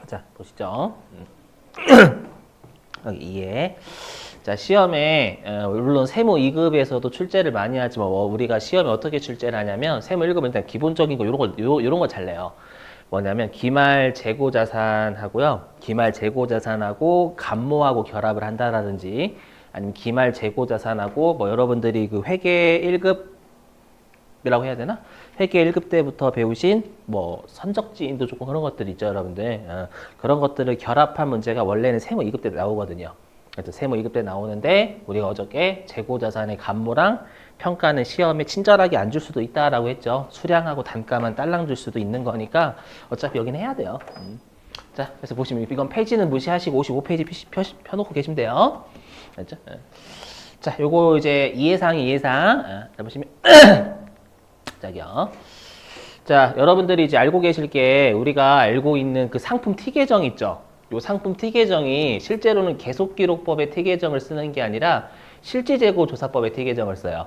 자, 보시죠. 여기 2에. 자, 시험에, 물론 세무 2급에서도 출제를 많이 하지만, 우리가 시험에 어떻게 출제를 하냐면, 세무 1급은 일단 기본적인 거, 요런 거 잘 내요. 뭐냐면, 기말 재고 자산하고요. 기말 재고 자산하고, 감모하고 결합을 한다라든지, 아니면 기말 재고 자산하고, 뭐, 여러분들이 그 회계 1급이라고 해야 되나? 회계 1급 때부터 배우신 뭐 선적지인도 좋고 그런 것들 있죠, 여러분들. 그런 것들을 결합한 문제가 원래는 세무 2급 때 나오거든요. 그래서 세무 2급 때 나오는데 우리가 어저께 재고자산의 감모랑 평가는 시험에 친절하게 안 줄 수도 있다라고 했죠. 수량하고 단가만 딸랑 줄 수도 있는 거니까 어차피 여기는 해야 돼요. 자, 그래서 보시면 이건 페이지는 무시하시고 55페이지 펴놓고 계시면 돼요. 알죠? 자, 요거 이제 이해상. 자, 보시면 저기요. 자, 여러분들이 이제 알고 계실 게 우리가 알고 있는 그 상품 T 계정 있죠? 요 상품 T 계정이 실제로는 계속기록법의 T 계정을 쓰는 게 아니라 실지재고조사법의 T 계정을 써요.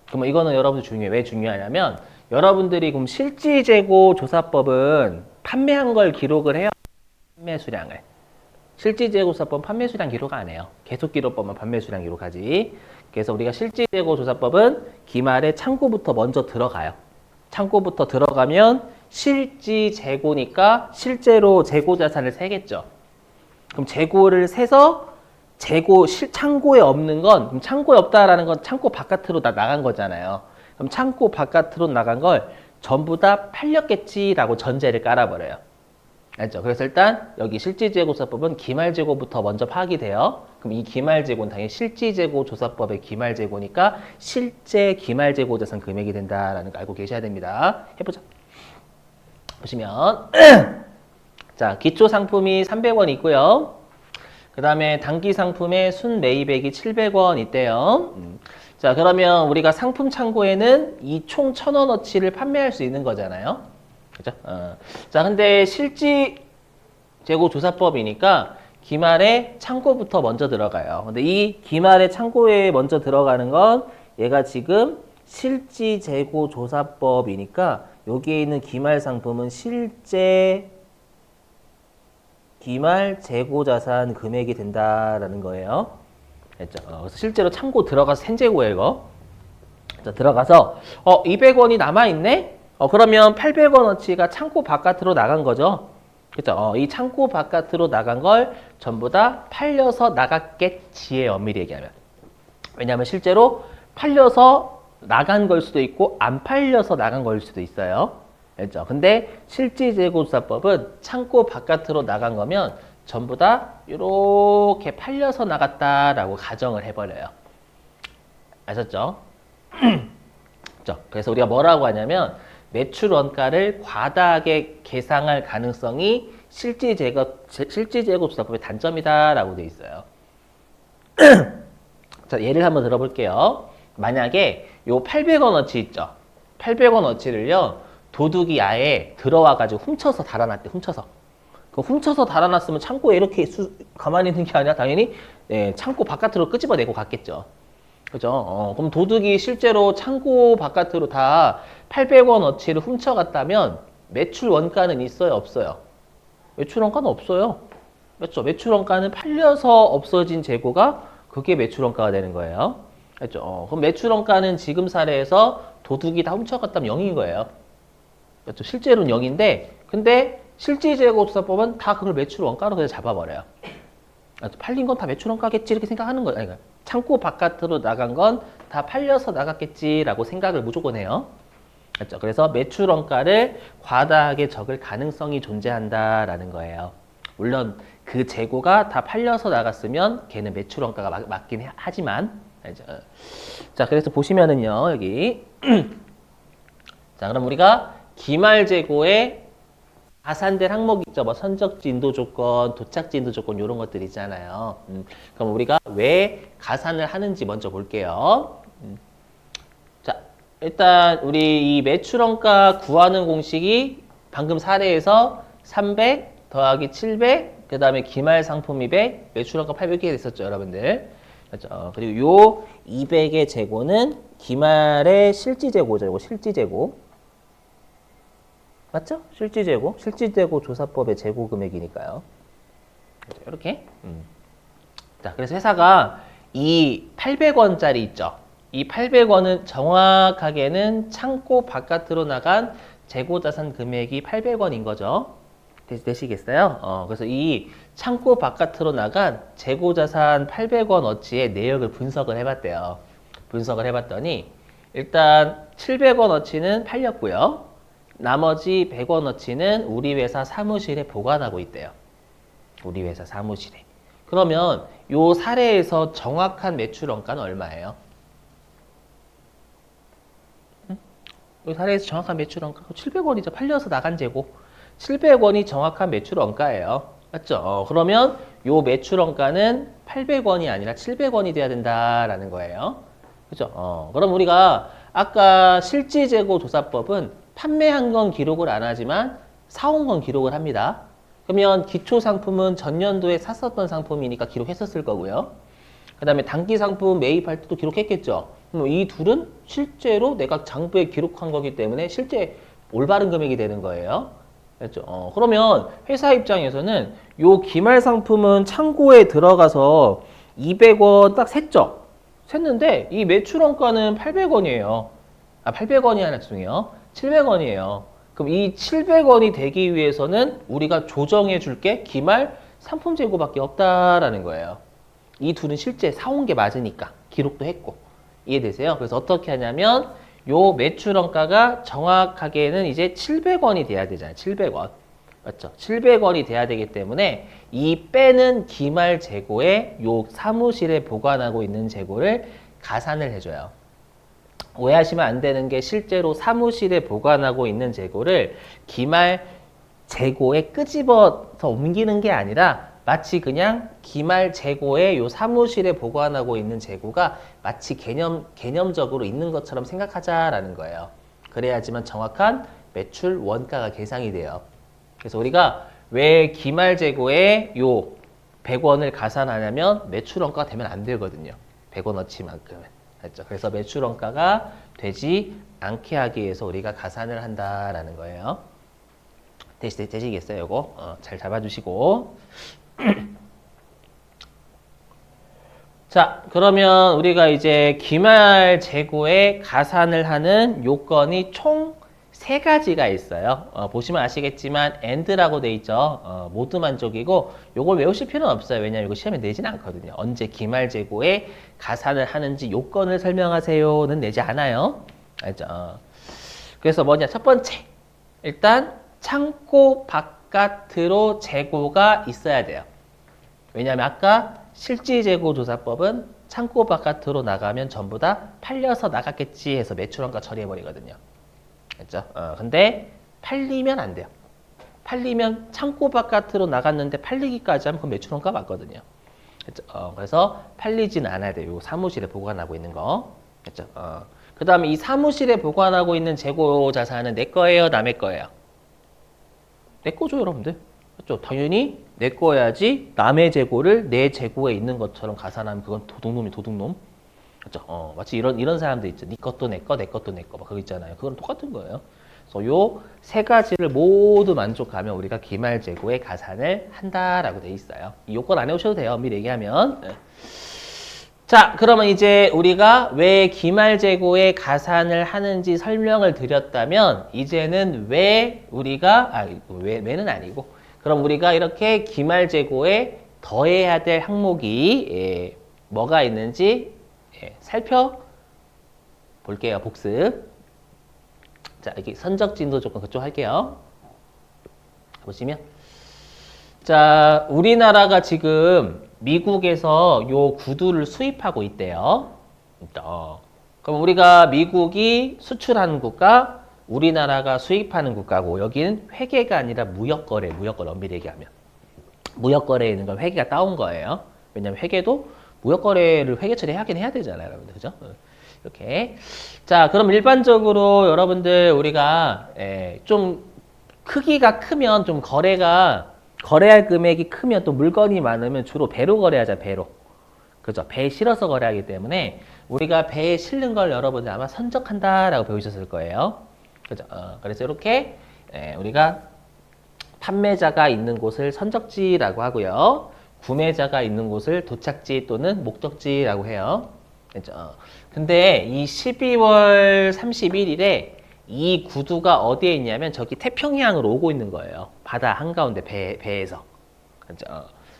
그러면 이거는 여러분들 중요해요. 왜 중요하냐면 여러분들이 그럼 실지재고조사법은 판매한 걸 기록을 해요. 판매 수량을. 실지재고조사법은 판매 수량 기록 안 해요. 계속기록법만 판매 수량 기록하지. 그래서 우리가 실지재고조사법은 기말에 창고부터 먼저 들어가요. 창고부터 들어가면 실지재고니까 실제로 재고자산을 세겠죠. 그럼 재고를 세서 창고에 없는 건, 그럼 창고에 없다라는 건 창고 바깥으로 다 나간 거잖아요. 그럼 창고 바깥으로 나간 걸 전부 다 팔렸겠지라고 전제를 깔아버려요. 알죠? 그래서 일단 여기 실지재고조사법은 기말재고부터 먼저 파악이 돼요. 그럼 이 기말재고는 당연히 실지재고조사법의 기말재고니까 실제 기말재고자산 금액이 된다라는 거 알고 계셔야 됩니다. 해보자. 보시면 자, 기초상품이 300원 있고요. 그 다음에 단기상품의 순매입액이 700원 있대요. 자, 그러면 우리가 상품 창고에는 이 총 1,000원어치를 판매할 수 있는 거잖아요. 그죠? 자, 근데 실지재고조사법이니까 기말에 창고부터 먼저 들어가요. 근데 이 기말에 창고에 먼저 들어가는 건 얘가 지금 실지재고조사법이니까 여기에 있는 기말 상품은 실제 기말 재고자산 금액이 된다라는 거예요. 됐죠? 그래서 실제로 창고 들어가서 생재고예요, 이거. 자, 들어가서 200원이 남아있네? 그러면 800원어치가 창고 바깥으로 나간 거죠. 그죠? 이 창고 바깥으로 나간 걸 전부 다 팔려서 나갔겠지의 엄밀히 얘기하면. 왜냐하면 실제로 팔려서 나간 걸 수도 있고 안 팔려서 나간 걸 수도 있어요. 알죠? 근데 실지재고조사법은 창고 바깥으로 나간 거면 전부 다 이렇게 팔려서 나갔다라고 가정을 해버려요. 아셨죠? 그래서 우리가 뭐라고 하냐면 매출 원가를 과다하게 계상할 가능성이 실지재고조사법의 단점이다라고 되어 있어요. 자, 예를 한번 들어볼게요. 만약에 요 800원어치 있죠? 800원어치를요, 도둑이 아예 들어와가지고 훔쳐서 달아놨대, 훔쳐서. 그 훔쳐서 달아놨으면 창고에 이렇게 가만히 있는 게 아니라 당연히 창고 바깥으로 끄집어내고 갔겠죠. 그죠? 그럼 도둑이 실제로 창고 바깥으로 다 800원어치를 훔쳐갔다면 매출 원가는 있어요, 없어요? 매출 원가는 없어요. 맞죠? 매출 원가는 팔려서 없어진 재고가 그게 매출 원가가 되는 거예요. 맞죠? 그럼 매출 원가는 지금 사례에서 도둑이 다 훔쳐갔다면 0인 거예요. 맞죠? 실제로는 0인데 근데 실지재고조사법은 다 그걸 매출 원가로 그냥 잡아버려요. 팔린 건 다 매출 원가겠지 이렇게 생각하는 거예요. 아니, 창고 바깥으로 나간 건 다 팔려서 나갔겠지라고 생각을 무조건 해요. 그렇죠? 그래서 매출 원가를 과다하게 적을 가능성이 존재한다라는 거예요. 물론 그 재고가 다 팔려서 나갔으면 걔는 매출 원가가 맞긴 하지만. 알죠? 자, 그래서 보시면은요, 여기 자, 그럼 우리가 기말 재고에 가산될 항목 있죠. 뭐 선적지 인도 조건, 도착지 인도 조건 이런 것들 있잖아요. 그럼 우리가 왜 가산을 하는지 먼저 볼게요. 자, 일단 우리 이 매출원가 구하는 공식이 방금 사례에서 300 더하기 700, 그 다음에 기말 상품 200, 매출원가 800이 됐었죠, 여러분들. 그렇죠? 그리고 요 200의 재고는 기말의 실지재고죠. 이거 실지재고. 맞죠? 실질재고. 실질재고 조사법의 재고 금액이니까요. 이렇게. 자, 그래서 회사가 이 800원짜리 있죠. 이 800원은 정확하게는 창고 바깥으로 나간 재고자산 금액이 800원인 거죠. 되시겠어요? 그래서 이 창고 바깥으로 나간 재고자산 800원어치의 내역을 분석을 해봤대요. 분석을 해봤더니 일단 700원어치는 팔렸고요. 나머지 100원어치는 우리 회사 사무실에 보관하고 있대요. 우리 회사 사무실에. 그러면 요 사례에서 정확한 매출 원가는 얼마예요? 요 사례에서 정확한 매출 원가 700원이죠. 팔려서 나간 재고. 700원이 정확한 매출 원가예요. 맞죠? 그러면 요 매출 원가는 800원이 아니라 700원이 돼야 된다라는 거예요. 그죠? 그럼 우리가 아까 실질재고 조사법은 판매한 건 기록을 안 하지만 사온 건 기록을 합니다. 그러면 기초 상품은 전년도에 샀었던 상품이니까 기록했었을 거고요. 그 다음에 단기 상품 매입할 때도 기록했겠죠. 그럼 이 둘은 실제로 내가 장부에 기록한 거기 때문에 실제 올바른 금액이 되는 거예요. 그렇죠? 그러면 회사 입장에서는 요 기말 상품은 창고에 들어가서 200원 딱 샜죠. 샜는데 이 매출 원가는 800원이에요. 800원이 아니라 죄송해요. 700원이에요. 그럼 이 700원이 되기 위해서는 우리가 조정해 줄 게 기말 상품 재고밖에 없다라는 거예요. 이 둘은 실제 사온 게 맞으니까 기록도 했고. 이해되세요? 그래서 어떻게 하냐면 요 매출 원가가 정확하게는 이제 700원이 돼야 되잖아요. 700원. 맞죠? 700원이 돼야 되기 때문에 이 빼는 기말 재고에 요 사무실에 보관하고 있는 재고를 가산을 해줘요. 오해하시면 안 되는 게 실제로 사무실에 보관하고 있는 재고를 기말 재고에 끄집어서 옮기는 게 아니라 마치 그냥 기말 재고에 요 사무실에 보관하고 있는 재고가 마치 개념적으로 있는 것처럼 생각하자라는 거예요. 그래야지만 정확한 매출 원가가 계산이 돼요. 그래서 우리가 왜 기말 재고에 요 100원을 가산하냐면 매출 원가가 되면 안 되거든요. 100원어치만큼은. 했죠. 그래서 매출 원가가 되지 않게 하기 위해서 우리가 가산을 한다라는 거예요. 되시겠어요? 이거 잘 잡아주시고. 자, 그러면 우리가 이제 기말 재고에 가산을 하는 요건이 총 3가지가 있어요. 보시면 아시겠지만 AND라고 돼 있죠. 모두 만족이고 요걸 외우실 필요는 없어요. 왜냐하면 이거 시험에 내진 않거든요. 언제 기말 재고에 가산을 하는지 요건을 설명하세요는 내지 않아요. 알죠? 그래서 뭐냐? 첫 번째, 일단 창고 바깥으로 재고가 있어야 돼요. 왜냐하면 아까 실질재고조사법은 창고 바깥으로 나가면 전부 다 팔려서 나갔겠지 해서 매출원가 처리해버리거든요. 그렇죠? 근데 팔리면 안 돼요. 팔리면 창고 바깥으로 나갔는데 팔리기까지 하면 그건 매출원가 맞거든요. 그렇죠? 그래서 팔리지는 않아야 돼요. 요 사무실에 보관하고 있는 거. 그렇죠? 그 다음에 이 사무실에 보관하고 있는 재고 자산은 내 거예요, 남의 거예요? 내 거죠, 여러분들. 그렇죠? 당연히 내 거야지 남의 재고를 내 재고에 있는 것처럼 가산하면 그건 도둑놈이 도둑놈. 그렇죠? 마치 이런 사람들 있죠. 네 것도 내 거, 내 것도 내 거. 막 그거 있잖아요. 그건 똑같은 거예요. 그래서 요 3가지를 모두 만족하면 우리가 기말 재고에 가산을 한다라고 돼 있어요. 이 요건 안 해오셔도 돼요. 미리 얘기하면. 자, 그러면 이제 우리가 왜 기말 재고에 가산을 하는지 설명을 드렸다면 이제는 왜 우리가 왜는 아니고 그럼 우리가 이렇게 기말 재고에 더해야 될 항목이 뭐가 있는지 살펴볼게요. 복습. 자, 여기 선적진도 조금 그쪽 할게요. 보시면 자, 우리나라가 지금 미국에서 요 구두를 수입하고 있대요. 그럼 우리가 미국이 수출하는 국가, 우리나라가 수입하는 국가고 여기는 회계가 아니라 무역거래 엄밀히 얘기하면. 무역거래에 있는 걸 회계가 따온 거예요. 왜냐면 회계도 무역거래를 회계 처리하긴 해야 되잖아요, 여러분들. 그죠? 이렇게. 자, 그럼 일반적으로 여러분들 우리가 좀 크기가 크면 좀 거래할 금액이 크면 또 물건이 많으면 주로 배로 거래하자, 배로. 그죠? 배에 실어서 거래하기 때문에 우리가 배에 실는 걸 여러분들 아마 선적한다라고 배우셨을 거예요. 그죠? 그래서 이렇게 우리가 판매자가 있는 곳을 선적지라고 하고요. 구매자가 있는 곳을 도착지 또는 목적지라고 해요. 그렇죠? 근데 이 12월 31일에 이 구두가 어디에 있냐면 저기 태평양으로 오고 있는 거예요. 바다 한가운데 배에서. 그렇죠?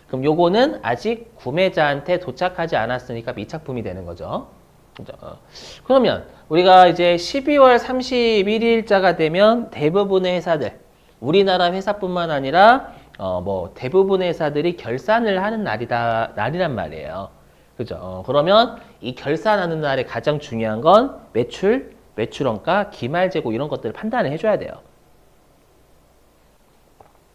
그럼 요거는 아직 구매자한테 도착하지 않았으니까 미착품이 되는 거죠. 그렇죠? 그러면 우리가 이제 12월 31일자가 되면 대부분의 회사들, 우리나라 회사뿐만 아니라 뭐 대부분의 회사들이 결산을 하는 날이란 말이에요. 그죠? 그러면 이 결산하는 날에 가장 중요한 건 매출원가, 기말재고 이런 것들을 판단을 해줘야 돼요.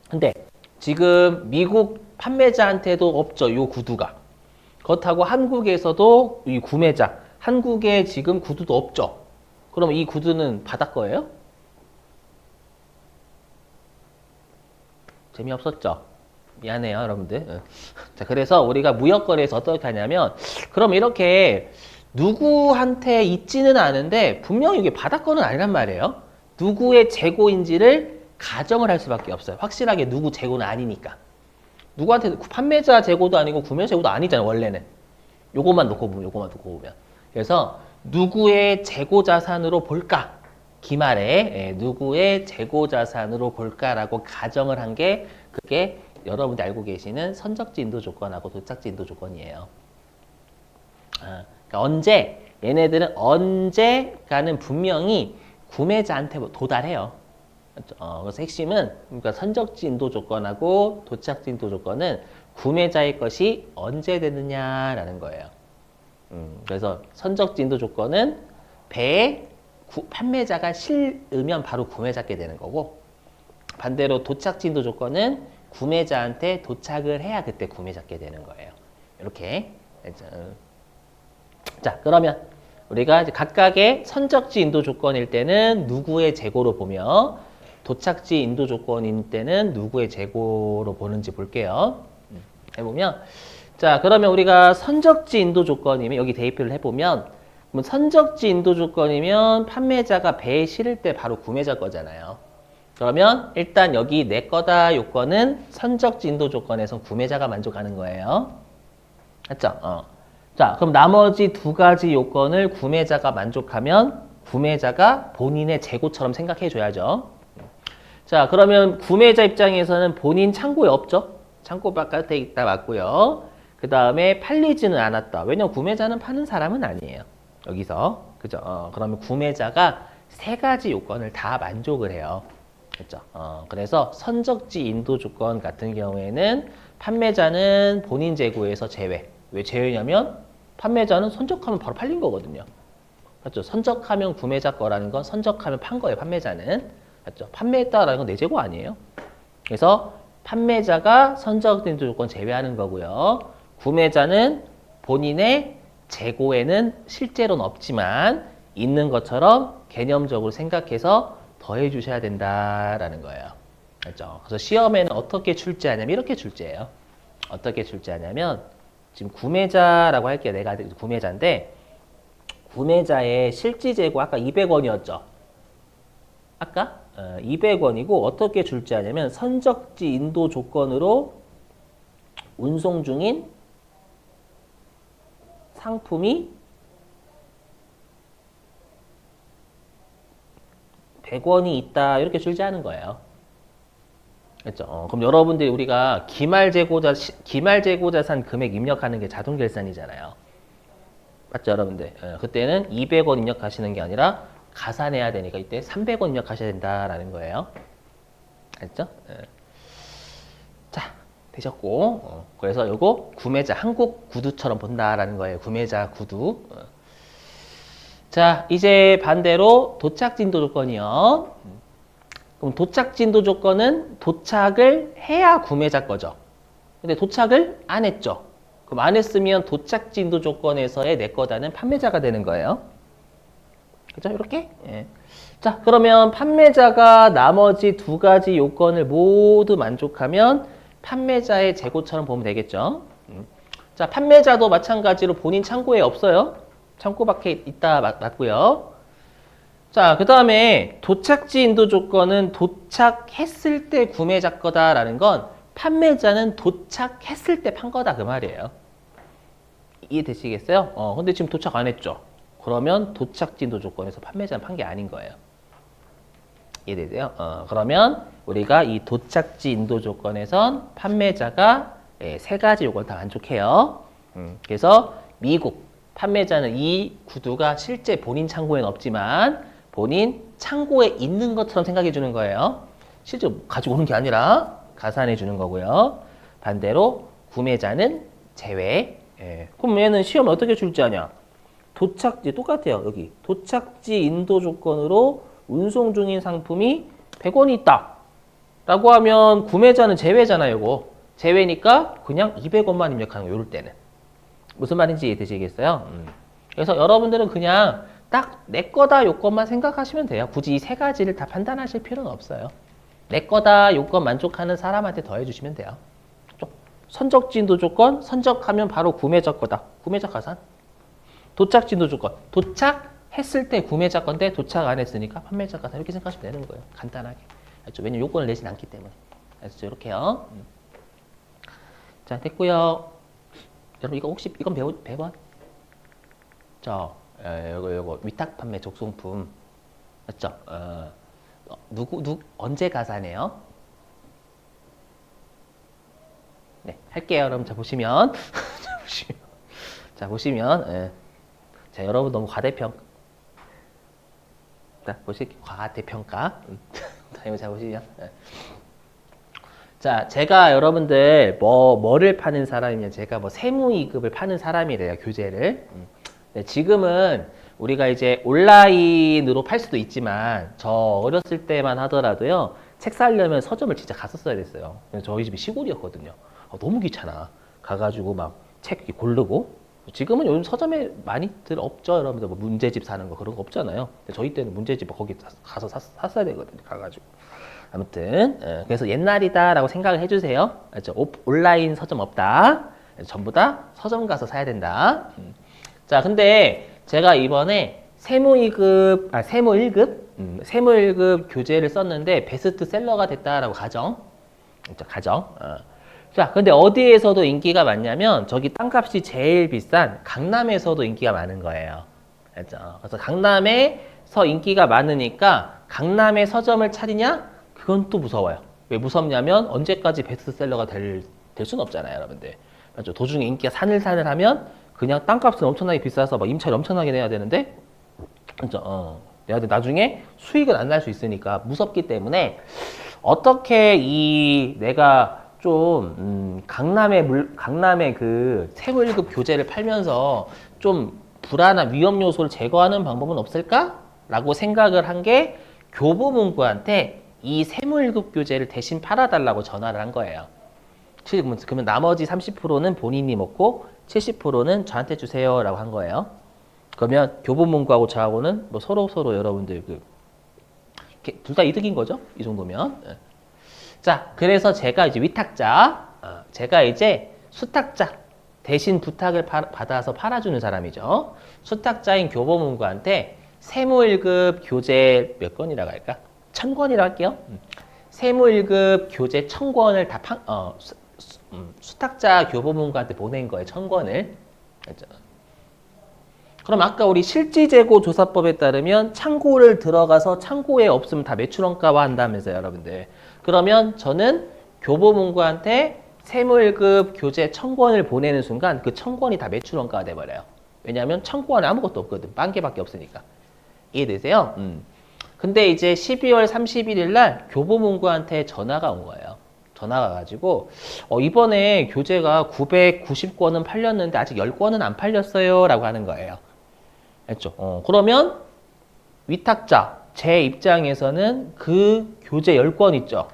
근데 지금 미국 판매자한테도 없죠, 요 구두가. 그렇다고 한국에서도 이 구매자, 한국에 지금 구두도 없죠. 그럼 이 구두는 바다 거예요? 재미없었죠? 미안해요, 여러분들. 자, 그래서 우리가 무역거래에서 어떻게 하냐면, 그럼 이렇게 누구한테 있지는 않은데, 분명히 이게 바다 거는 아니란 말이에요. 누구의 재고인지를 가정을 할 수밖에 없어요. 확실하게 누구 재고는 아니니까. 누구한테, 판매자 재고도 아니고 구매자 재고도 아니잖아요, 원래는. 요것만 놓고 보면. 그래서 누구의 재고 자산으로 볼까? 기말에 누구의 재고 자산으로 볼까라고 가정을 한 게 그게 여러분들 알고 계시는 선적지 인도 조건하고 도착지 인도 조건이에요. 그러니까 얘네들은 언제가는 분명히 구매자한테 도달해요. 그래서 핵심은 그러니까 선적지 인도 조건하고 도착지 인도 조건은 구매자의 것이 언제 되느냐라는 거예요. 그래서 선적지 인도 조건은 배에 판매자가 실으면 바로 구매자께 되는 거고, 반대로 도착지 인도 조건은 구매자한테 도착을 해야 그때 구매자께 되는 거예요. 이렇게. 자, 그러면 우리가 이제 각각의 선적지 인도 조건일 때는 누구의 재고로 보며 도착지 인도 조건일 때는 누구의 재고로 보는지 볼게요. 해보면, 자, 그러면 우리가 선적지 인도 조건이면 여기 대입을 해보면, 그럼 선적지 인도 조건이면 판매자가 배에 실을 때 바로 구매자 거잖아요. 그러면 일단 여기 내 거다 요건은 선적지 인도 조건에서 구매자가 만족하는 거예요. 맞죠? 자, 그럼 나머지 두 가지 요건을 구매자가 만족하면 구매자가 본인의 재고처럼 생각해 줘야죠. 자, 그러면 구매자 입장에서는 본인 창고에 없죠? 창고 바깥에 있다 맞고요. 그 다음에 팔리지는 않았다. 왜냐면 구매자는 파는 사람은 아니에요. 여기서. 그죠? 그러면 구매자가 세 가지 요건을 다 만족을 해요. 그죠? 그래서 선적지 인도 조건 같은 경우에는 판매자는 본인 재고에서 제외. 왜 제외냐면 판매자는 선적하면 바로 팔린 거거든요. 맞죠? 선적하면 구매자 거라는 건 선적하면 판 거예요, 판매자는. 맞죠? 판매했다라는 건 내 재고 아니에요. 그래서 판매자가 선적지 인도 조건 제외하는 거고요. 구매자는 본인의 재고에는 실제로는 없지만 있는 것처럼 개념적으로 생각해서 더해 주셔야 된다라는 거예요. 그렇죠? 그래서 시험에는 어떻게 출제하냐면 이렇게 출제해요. 어떻게 출제하냐면 지금 구매자라고 할게요. 내가 구매자인데 구매자의 실지 재고 아까 200원이었죠. 아까 200원이고 어떻게 출제하냐면 선적지 인도 조건으로 운송 중인 상품이 100원이 있다 이렇게 출제하는 거예요. 그렇죠? 그럼 여러분들이 우리가 기말재고자산 금액 입력하는 게 자동 결산이잖아요. 맞죠, 여러분들? 그때는 200원 입력하시는 게 아니라 가산해야 되니까 이때 300원 입력하셔야 된다라는 거예요. 알죠? 자, 되셨고, 그래서 요거 구매자 한국 구두처럼 본다라는 거예요. 구매자 구두. 자, 이제 반대로 도착진도 조건이요. 그럼 도착진도 조건은 도착을 해야 구매자 거죠. 근데 도착을 안 했죠. 그럼 안 했으면 도착진도 조건에서의 내 거다는 판매자가 되는 거예요. 그죠? 이렇게? 예. 자, 그러면 판매자가 나머지 두 가지 요건을 모두 만족하면 판매자의 재고처럼 보면 되겠죠. 자, 판매자도 마찬가지로 본인 창고에 없어요. 창고 밖에 있다 맞고요. 자, 그 다음에 도착지 인도 조건은 도착했을 때 구매자 거다라는 건 판매자는 도착했을 때 판 거다 그 말이에요. 이해되시겠어요? 근데 지금 도착 안 했죠? 그러면 도착지 인도 조건에서 판매자는 판 게 아닌 거예요. 이해되세요? 그러면 우리가 이 도착지 인도 조건에선 판매자가 세 가지 요건을 다 만족해요. 그래서 미국 판매자는 이 구두가 실제 본인 창고에는 없지만 본인 창고에 있는 것처럼 생각해 주는 거예요. 실제 가지고 오는 게 아니라 가산해 주는 거고요. 반대로 구매자는 제외. 그럼 얘는 시험을 어떻게 출제 하냐? 도착지 똑같아요. 여기 도착지 인도 조건으로 운송 중인 상품이 100원이 있다 라고 하면 구매자는 제외잖아요. 이거 제외니까 그냥 200원만 입력하는 거 요럴 때는. 무슨 말인지 이해되시겠어요? 그래서 여러분들은 그냥 딱 내 거다 요건만 생각하시면 돼요. 굳이 이 세 가지를 다 판단하실 필요는 없어요. 내 거다 요건 만족하는 사람한테 더해주시면 돼요. 선적진도 조건, 선적하면 바로 구매자 거다. 구매자 가산. 도착진도 조건, 도착했을 때 구매자 건데 도착 안 했으니까 판매자 가산. 이렇게 생각하시면 되는 거예요. 간단하게. 알죠? 왜냐면 요건을 내진 않기 때문에. 알죠? 이렇게요. 자, 됐고요. 여러분 이거 혹시 이건 배워? 요거 위탁 판매 적송품 맞죠? 언제 가산해요? 네, 할게요. 여러분 자 보시면 자 보시면 자 여러분 너무 과대평가 과대평가 자 보시면 자 제가 여러분들 뭐를 파는 사람이냐 제가 뭐 세무이급을 파는 사람이래요. 교재를. 네, 지금은 우리가 이제 온라인으로 팔 수도 있지만 저 어렸을 때만 하더라도요. 책 사려면 서점을 진짜 갔었어야 됐어요. 저희 집이 시골이었거든요. 너무 귀찮아. 가가지고 막 책 고르고. 지금은 요즘 서점에 많이들 없죠. 여러분들 뭐 문제집 사는 거 그런 거 없잖아요. 근데 저희 때는 문제집 거기 가서 샀어야 되거든요. 가가지고. 아무튼 그래서 옛날이다라고 생각을 해주세요. 알죠? 온라인 서점 없다. 전부 다 서점 가서 사야 된다. 자, 근데 제가 이번에 세무 1급 교재를 썼는데 베스트셀러가 됐다라고 가정. 자, 근데 어디에서도 인기가 많냐면 저기 땅값이 제일 비싼 강남에서도 인기가 많은 거예요. 알죠? 그래서 강남에서 인기가 많으니까 강남에 서점을 차리냐? 그건 또 무서워요. 왜 무섭냐면 언제까지 베스트셀러가 될 수는 없잖아요, 여러분들. 맞죠? 도중에 인기가 사늘사늘하면 그냥 땅값은 엄청나게 비싸서 막 임차료 엄청나게 내야 되는데, 그죠? 내가 나중에 수익은 안 날 수 있으니까 무섭기 때문에 어떻게 내가 좀 강남의 그 세무 1급 교재를 팔면서 좀 불안한 위험 요소를 제거하는 방법은 없을까라고 생각을 한 게 교보문고한테 이 세무 1급 교재를 대신 팔아달라고 전화를 한 거예요. 그러면 나머지 30%는 본인이 먹고 70%는 저한테 주세요라고 한 거예요. 그러면 교보문고하고 저하고는 뭐 서로 여러분들 둘 다 이득인 거죠? 이 정도면. 자, 그래서 제가 이제 위탁자, 제가 이제 수탁자 대신 부탁을 받아서 팔아주는 사람이죠. 수탁자인 교보문고한테 세무 1급 교재 몇 권이라고 할까? 1000권이라고 할게요. 세무 1급 교재 1000권을 다 수탁자 교보문고한테 보낸 거예요. 1000권을. 그럼 아까 우리 실지재고 조사법에 따르면 창고를 들어가서 창고에 없으면 다 매출원가화 한다면서요, 여러분들. 그러면 저는 교보문고한테 세무 1급 교재 1000권을 보내는 순간 그 1000권이 다 매출원가가 돼버려요. 왜냐하면 창고 안에 아무것도 없거든. 만 개밖에 없으니까. 이해되세요? 근데 이제 12월 31일 날 교보문고한테 전화가 온 거예요. 전화가 가지고 이번에 교재가 990권은 팔렸는데 아직 10권은 안 팔렸어요 라고 하는 거예요. 알죠? 그러면 위탁자 제 입장에서는 그 교재 10권 있죠.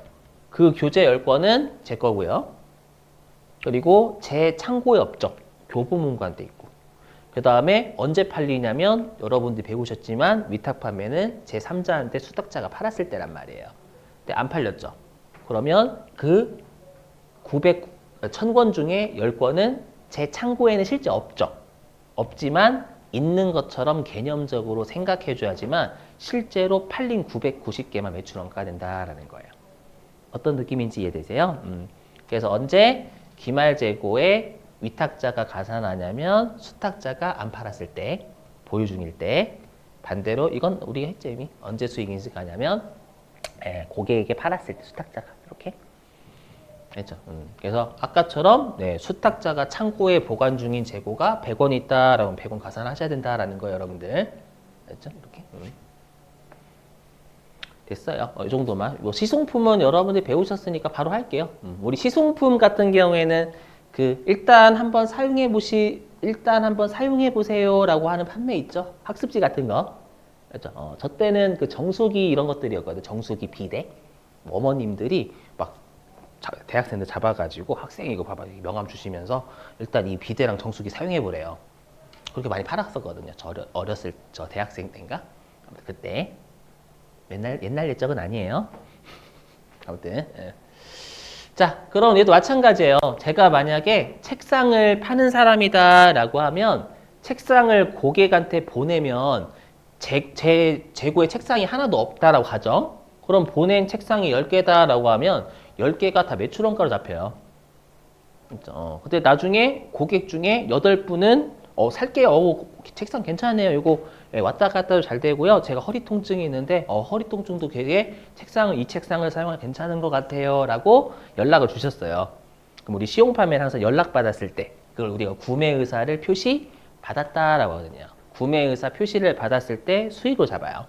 그 교재 10권은 제 거고요. 그리고 제 창고에 없죠. 교보문고한테 있고. 그 다음에 언제 팔리냐면 여러분들이 배우셨지만 위탁 판매는 제3자한테 수탁자가 팔았을 때란 말이에요. 근데 안 팔렸죠. 그러면 그 1000권 중에 10권은 제 창고에는 실제 없죠. 없지만 있는 것처럼 개념적으로 생각해줘야지만 실제로 팔린 990개만 매출 원가가 된다라는 거예요. 어떤 느낌인지 이해되세요? 그래서 언제 기말재고에 위탁자가 가산하냐면 수탁자가 안 팔았을 때, 보유 중일 때. 반대로 이건 우리가 했죠 이미. 언제 수익인식하냐면 고객에게 팔았을 때 수탁자가 이렇게 했죠. 그래서 아까처럼 수탁자가 창고에 보관 중인 재고가 100원 있다라고 100원 가산하셔야 된다라는 거예요, 여러분들. 됐죠? 이렇게. 됐어요. 이 정도만. 뭐 시송품은 여러분들이 배우셨으니까 바로 할게요. 우리 시송품 같은 경우에는 일단 한번 사용해 보세요라고 하는 판매 있죠. 학습지 같은 거. 그렇죠? 저 때는 정수기 이런 것들이었거든요. 정수기 비대. 어머님들이 막 대학생들 잡아가지고 학생 이거 봐봐 명함 주시면서 일단 이 비대랑 정수기 사용해 보래요. 그렇게 많이 팔았었거든요. 저 대학생 때인가? 그때. 옛날 옛적은 아니에요. 아무튼. 자, 그럼 얘도 마찬가지예요. 제가 만약에 책상을 파는 사람이다라고 하면 책상을 고객한테 보내면 제 재고에 책상이 하나도 없다라고 하죠. 그럼 보낸 책상이 10개다라고 하면 10개가 다 매출원가로 잡혀요. 근데 나중에 고객 중에 8분은 살게요. 책상 괜찮네요. 이거 왔다 갔다 잘 되고요. 제가 허리 통증이 있는데 허리 통증도 되게 이 책상을 사용하면 괜찮은 것 같아요. 라고 연락을 주셨어요. 그럼 우리 시용 판매는 항상 연락 받았을 때 그걸 우리가 구매 의사를 표시 받았다라고 하거든요. 구매 의사 표시를 받았을 때 수익으로 잡아요.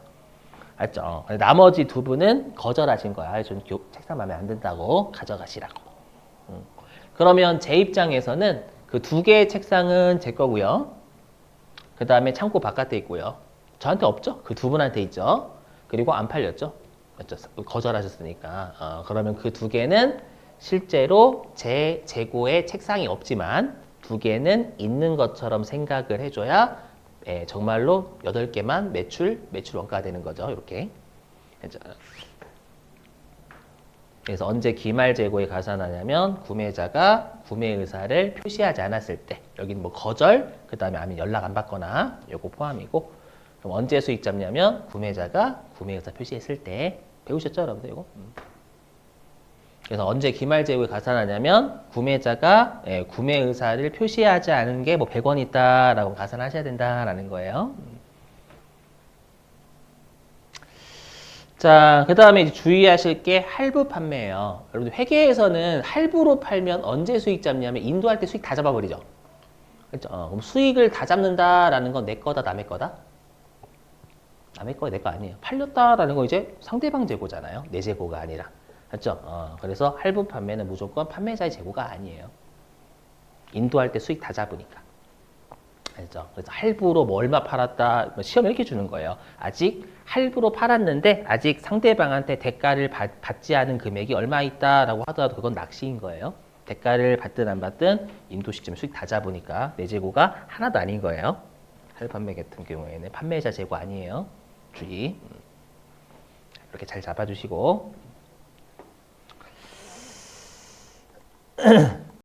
알죠? 나머지 두 분은 거절하신 거야. 전 책상 마음에 안 든다고 가져가시라고. 그러면 제 입장에서는 그 2개의 책상은 제 거고요. 그 다음에 창고 바깥에 있고요. 저한테 없죠? 그 2분한테 있죠. 그리고 안 팔렸죠? 맞죠? 거절하셨으니까. 그러면 그 2개는 실제로 제 재고에 책상이 없지만 2개는 있는 것처럼 생각을 해줘야 정말로 8개만 매출 원가가 되는 거죠. 이렇게. 그래서 언제 기말 재고에 가산하냐면 구매자가 구매 의사를 표시하지 않았을 때 여기는 뭐 거절, 그 다음에 아니면 연락 안 받거나 요거 포함이고 그럼 언제 수익 잡냐면 구매자가 구매 의사 표시했을 때 배우셨죠 여러분들 이거? 그래서 언제 기말 재고에 가산하냐면 구매자가 구매 의사를 표시하지 않은 게 뭐 100원 있다라고 가산하셔야 된다라는 거예요. 자, 그 다음에 이제 주의하실 게 할부 판매예요. 여러분들 회계에서는 할부로 팔면 언제 수익 잡냐면 인도할 때 수익 다 잡아버리죠. 그렇죠? 그럼 수익을 다 잡는다라는 건 내 거다, 남의 거다? 남의 거야, 내 거 아니에요. 팔렸다라는 건 이제 상대방 재고잖아요. 내 재고가 아니라. 그렇죠? 그래서 할부 판매는 무조건 판매자의 재고가 아니에요. 인도할 때 수익 다 잡으니까. 알죠? 그래서 할부로 뭐 얼마 팔았다 시험 이렇게 주는 거예요. 아직 할부로 팔았는데 아직 상대방한테 대가를 받지 않은 금액이 얼마 있다라고 하더라도 그건 낚시인 거예요. 대가를 받든 안 받든 인도 시점에 수익 다 잡으니까 내 재고가 하나도 아닌 거예요. 할부 판매 같은 경우에는 판매자 재고 아니에요. 주의. 이렇게 잘 잡아주시고